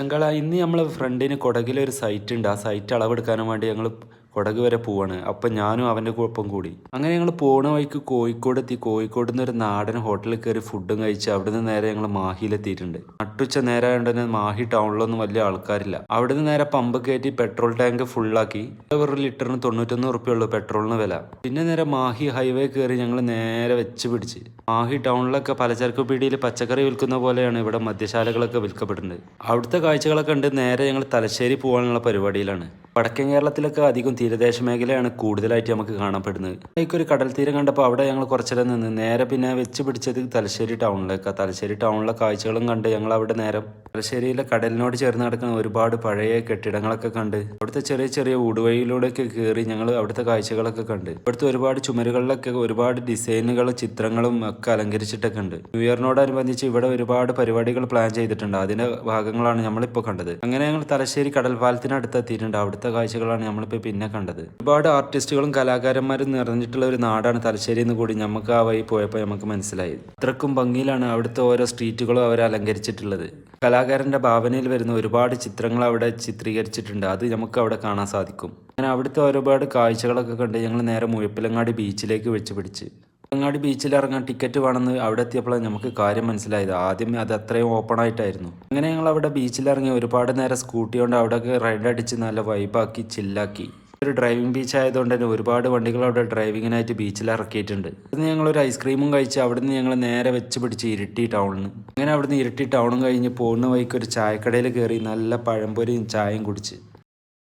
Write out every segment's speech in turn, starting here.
ഇന്ന് നമ്മളെ ഫ്രണ്ടിന് കൊടകിലൊരു സൈറ്റ് ഉണ്ട്. ആ സൈറ്റ് അളവെടുക്കാനും വേണ്ടി ഞങ്ങൾ കൊടക് വരെ പോവാണ്. അപ്പം ഞാനും അവൻ്റെ ഒപ്പം കൂടി. അങ്ങനെ ഞങ്ങൾ പോണ വഴിക്ക് കോഴിക്കോട് എത്തി. കോഴിക്കോട് നിന്ന് ഒരു നാടൻ ഹോട്ടലിൽ കയറി ഫുഡും കഴിച്ച് അവിടുന്ന് നേരെ ഞങ്ങൾ മാഹിയിലെത്തിയിട്ടുണ്ട്. നട്ടുച്ച നേരെ ആയതുകൊണ്ട് മാഹി ടൗണിലൊന്നും വലിയ ആൾക്കാരില്ല. അവിടുന്ന് നേരെ പമ്പ് കയറ്റി പെട്രോൾ ടാങ്ക് ഫുള്ളാക്കി. ഒരു ലിറ്ററിന് 91 റുപ്യ ഉള്ളൂ പെട്രോളിന് വില. പിന്നെ നേരെ മാഹി ഹൈവേ കയറി ഞങ്ങൾ നേരെ വെച്ച് പിടിച്ച്. മാഹി ടൗണിലൊക്കെ പലചരക്ക് പീടികയിൽ പച്ചക്കറി വിൽക്കുന്ന പോലെയാണ് ഇവിടെ മദ്യശാലകളൊക്കെ വിൽക്കപ്പെടുന്നത്. അവിടുത്തെ കാഴ്ചകളൊക്കെ കണ്ട് നേരെ ഞങ്ങൾ തലശ്ശേരി പോകാനുള്ള പരിപാടിയിലാണ്. വടക്കൻ കേരളത്തിലൊക്കെ അധികം തീരദേശ മേഖലയാണ് കൂടുതലായിട്ട് നമുക്ക് കാണപ്പെടുന്നത്. ഒരു കടൽ തീരം കണ്ടപ്പോൾ അവിടെ ഞങ്ങൾ കുറച്ചേരം നിന്ന് നേരെ പിന്നെ വെച്ച് പിടിച്ചത് തലശ്ശേരി ടൗണിലേക്കാണ്. തലശ്ശേരി ടൗണിലെ കാഴ്ചകളും കണ്ട് ഞങ്ങൾ അവിടെ നേരം തലശ്ശേരിയിലെ കടലിനോട് ചേർന്ന് നടക്കുന്ന ഒരുപാട് പഴയ കെട്ടിടങ്ങളൊക്കെ കണ്ട് അവിടുത്തെ ചെറിയ ചെറിയ ഊടുവഴിയിലൂടെയൊക്കെ കയറി ഞങ്ങൾ അവിടുത്തെ കാഴ്ചകളൊക്കെ കണ്ട് ഇവിടുത്തെ ഒരുപാട് ചുമരുകളിലൊക്കെ ഒരുപാട് ഡിസൈനുകളും ചിത്രങ്ങളും ഒക്കെ അലങ്കരിച്ചിട്ടൊക്കെ ഉണ്ട്. ന്യൂ ഇയറിനോടനുബന്ധിച്ച് ഇവിടെ ഒരുപാട് പരിപാടികൾ പ്ലാൻ ചെയ്തിട്ടുണ്ട്. അതിന്റെ ഭാഗങ്ങളാണ് നമ്മളിപ്പോൾ കണ്ടത്. അങ്ങനെ ഞങ്ങൾ തലശ്ശേരി കടൽപ്പാലത്തിനടുത്ത് എത്തിയിട്ടുണ്ട്. അവിടുത്തെ കാഴ്ചകളാണ് നമ്മളിപ്പോൾ പിന്നെ കണ്ടത്. ഒരുപാട് ആർട്ടിസ്റ്റുകളും കലാകാരന്മാരും നിറഞ്ഞിട്ടുള്ള ഒരു നാടാണ് തലശ്ശേരി എന്ന് കൂടി നമുക്ക് ആ വഴി പോയപ്പോൾ നമുക്ക് മനസ്സിലായി. അത്രക്കും ഭംഗിയിലാണ് അവിടുത്തെ ഓരോ സ്ട്രീറ്റുകളും അവർ അലങ്കരിച്ചിട്ടുള്ളത്. കലാകാരന്റെ ഭാവനയിൽ വരുന്ന ഒരുപാട് ചിത്രങ്ങൾ അവിടെ ചിത്രീകരിച്ചിട്ടുണ്ട്. അത് നമുക്ക് അവിടെ കാണാൻ സാധിക്കും. അങ്ങനെ അവിടുത്തെ ഒരുപാട് കാഴ്ചകളൊക്കെ കണ്ട് ഞങ്ങൾ നേരെ മുഴപ്പിലങ്ങാടി ബീച്ചിലേക്ക് വെച്ച് പിടിച്ച്. അങ്ങാടി ബീച്ചിൽ ഇറങ്ങാൻ ടിക്കറ്റ് വേണമെന്ന് അവിടെ എത്തിയപ്പോഴാണ് നമുക്ക് കാര്യം മനസ്സിലായത്. ആദ്യം അത് അത്രയും ഓപ്പൺ ആയിട്ടായിരുന്നു. അങ്ങനെ ഞങ്ങൾ അവിടെ ബീച്ചിലിറങ്ങി ഒരുപാട് നേരം സ്കൂട്ടി കൊണ്ട് അവിടെയൊക്കെ റൈഡ് അടിച്ച് നല്ല വൈബാക്കി ചില്ലാക്കി. ഒരു ഡ്രൈവിംഗ് ബീച്ച് ആയതുകൊണ്ട് തന്നെ ഒരുപാട് വണ്ടികൾ അവിടെ ഡ്രൈവിങ്ങിനായിട്ട് ബീച്ചിൽ ഇറക്കിയിട്ടുണ്ട്. അവിടുന്ന് ഞങ്ങളൊരു ഐസ്ക്രീമും കഴിച്ച് അവിടുന്ന് ഞങ്ങൾ നേരെ വെച്ച് പിടിച്ച് ഇരിട്ടി ടൗണിന്. അങ്ങനെ അവിടുന്ന് ഇരിട്ടി ടൗണും കഴിഞ്ഞ് പോകുന്ന വഴിക്ക് ഒരു ചായക്കടയിൽ കയറി നല്ല പഴംപൊരിയും ചായയും കുടിച്ച്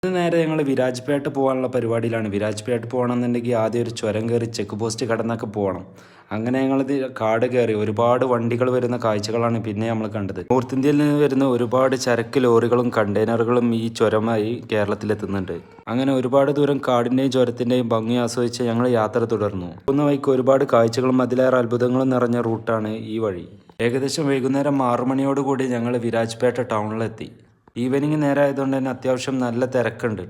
നേരെ ഞങ്ങൾ വിരാജ്പേട്ട് പോകാനുള്ള പരിപാടിയിലാണ്. വിരാജ്പേട്ട് പോകണമെന്നുണ്ടെങ്കിൽ ആദ്യം ഒരു ചുരം കയറി ചെക്ക് പോസ്റ്റ് കടന്നൊക്കെ പോകണം. അങ്ങനെ ഞങ്ങളിത് കാട് കയറി ഒരുപാട് വണ്ടികൾ വരുന്ന കാഴ്ചകളാണ് പിന്നെ നമ്മൾ കണ്ടത്. നോർത്ത് ഇന്ത്യയിൽ നിന്ന് വരുന്ന ഒരുപാട് ചരക്ക് ലോറികളും കണ്ടെയ്നറുകളും ഈ ചുരമായി കേരളത്തിലെത്തുന്നുണ്ട്. അങ്ങനെ ഒരുപാട് ദൂരം കാടിൻ്റെയും ചുരത്തിൻ്റെയും ഭംഗി ആസ്വദിച്ച് ഞങ്ങൾ യാത്ര തുടർന്നു. പോകുന്ന വഴിക്ക് ഒരുപാട് കാഴ്ചകളും അതിലേറെ അത്ഭുതങ്ങളും നിറഞ്ഞ റൂട്ടാണ് ഈ വഴി. ഏകദേശം വൈകുന്നേരം 6 മണിയോടുകൂടി ഞങ്ങൾ വിരാജ്പേട്ട ടൗണിലെത്തി. ഈവനിങ് നേരം ആയതുകൊണ്ട് തന്നെ അത്യാവശ്യം നല്ല തിരക്കുണ്ട്.